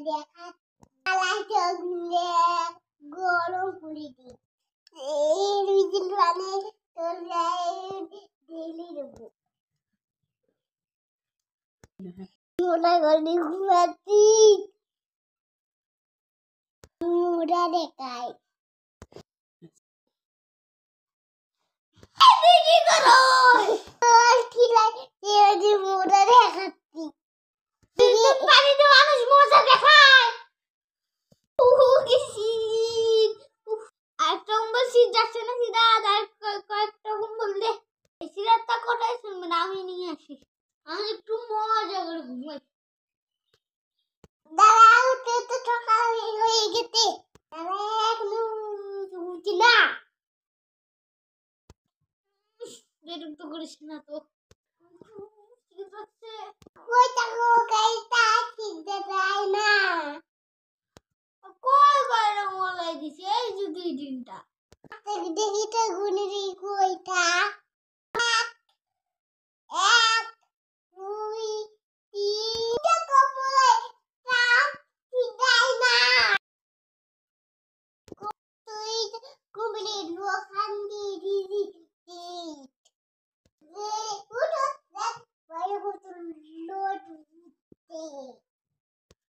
দেখা গরম করে দিই মানে তোর ডেইলি দেবো মোটা করে ঘুমাচ্ছি মোটা দেখায় মোটা দেখাচ্ছি পানিতে মানুষ মজা দেখায় একটা কম্বল শীত যাচ্ছে না সিধা কয়েকটা কম্বল দে এই সিরাতটা কোথায় শুনবে না আমি নিয়ে আসি আমি একটু মজা করে ঘুমাই দাঁড়াও তো সকাল হয়ে গেছে এখনো উঠি না বেরুক তো করিস না তো কই থাকো গাইটা চিনতে চাই না কই বাইরে মলাই দিছে এই যে দুই দিনটা দেখি তো গুনে দি কইটা এক দুই তিনটা কমলে কাম চিনাই না তুই কুমলি লোখান দি দিদি উঠো দেখ বাইরে কত লোড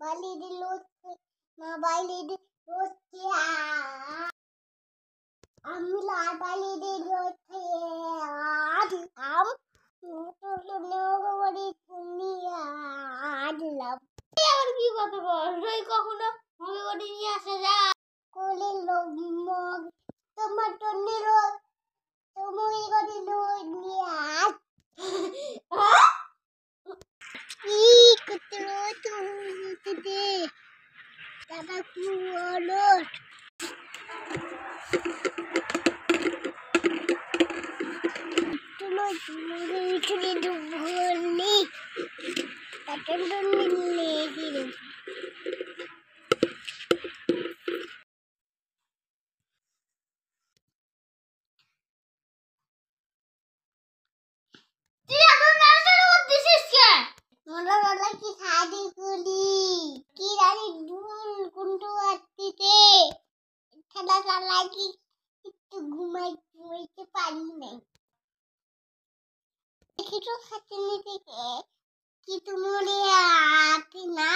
বালি দি লোড মা বাইরে দি লোড আমি লাল বালি দি লোড আজ আম তো নেওয়ারি তুমি আজ লাভ আর কি কথা বল রই কখনো মগে করে নিয়ে আসা যা কোলে লোক মগ তোমার টন্নি লোক তুমি করে লোক নিয়ে আস কি কুতরো তুমি দাদা কুলো তুমি দুবনি তাতন্ডনি লেগি কি খাদি গুলি কি রানি দুল কুন্টু আত্তিতে ঠান্ডা লাগি একটু ঘুমাইতে পারি নাই কিছু খাতে নিতে কি তুমি আতি না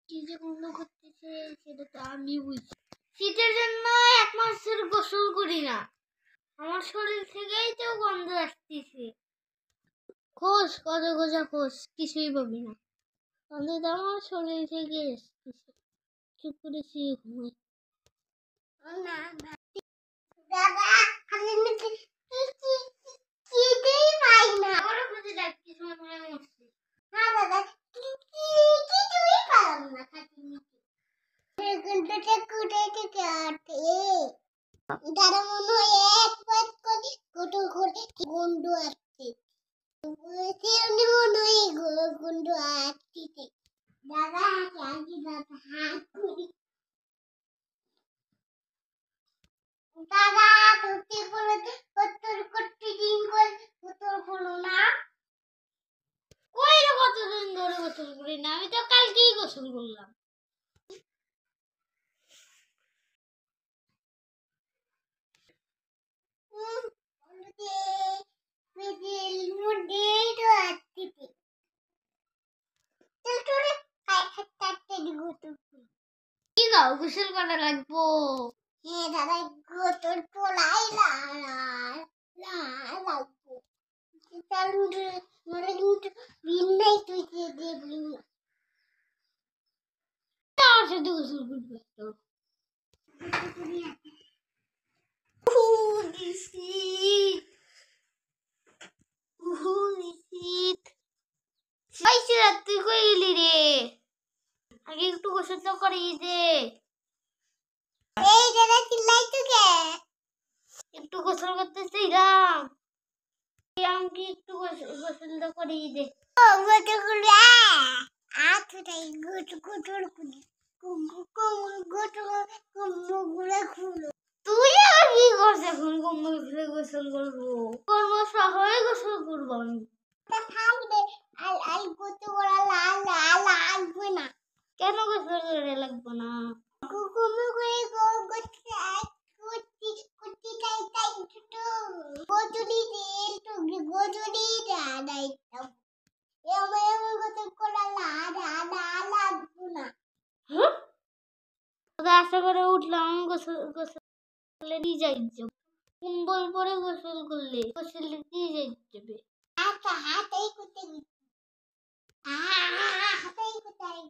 কি যে বন্ধ করতেছে সেটা তো আমি বুঝি শীতের জন্য এক মাসের গোসল করি না আমার শরীর থেকেই তো গন্ধ আসতেছে খোঁজ কত গোজা খোঁজ কিছুই পাবি না গন্ধ তো আমার শরীর থেকে আসতেছে চুপ করে শুয়ে ঘুমাই দাদা আমি কিছুই পাই না আমারও খুঁজে ডাকছি সময় ধরে মরছি না দাদা কিছুই পালাম না খাটি নিতে গন্ধটা কোথায় থেকে আসে দাদা মনে হয় একবার করে গোটো করে গন্ধ আসছে তেমনি মনে হয় গন্ধ আসছে দাদা আগে দাদা হাত করি দাদা তুই বলে কতর করতে দিন করে কতর হলো না কই রে কতদিন ধরে গোসল করি না আমি তো কালকেই গোসল করলাম কি গাও গোসল করা লাগবো হ্যাঁ দাদা গোসল তোলাই লাগবো মনে কিন্তু বিন্দাই তুই দেবি না আমার সাথে গোসল করবে তো তুই কই গেলি রে আগে একটু গোসল তো করিয়ে দে এই দাদা চিল্লাই তোকে একটু গোসল করতেছিলাম আমাকে একটু গোসল তো করিয়ে দে গোসল করে আচ্ছাই গোসল করি গোসল খুলো তুই আর কি করছ এখন কম্বল খুলে গোসল করবো কর্ম শহরে গোসল করবো আমি থাকবে আর গোসল করা লাগবে না কেন বাসা করে উঠলাম, গোসলে নিয়ে যাইছে, কুম্বল পরে গোসল করলে নিয়ে যাইতে হাতেই কোথায়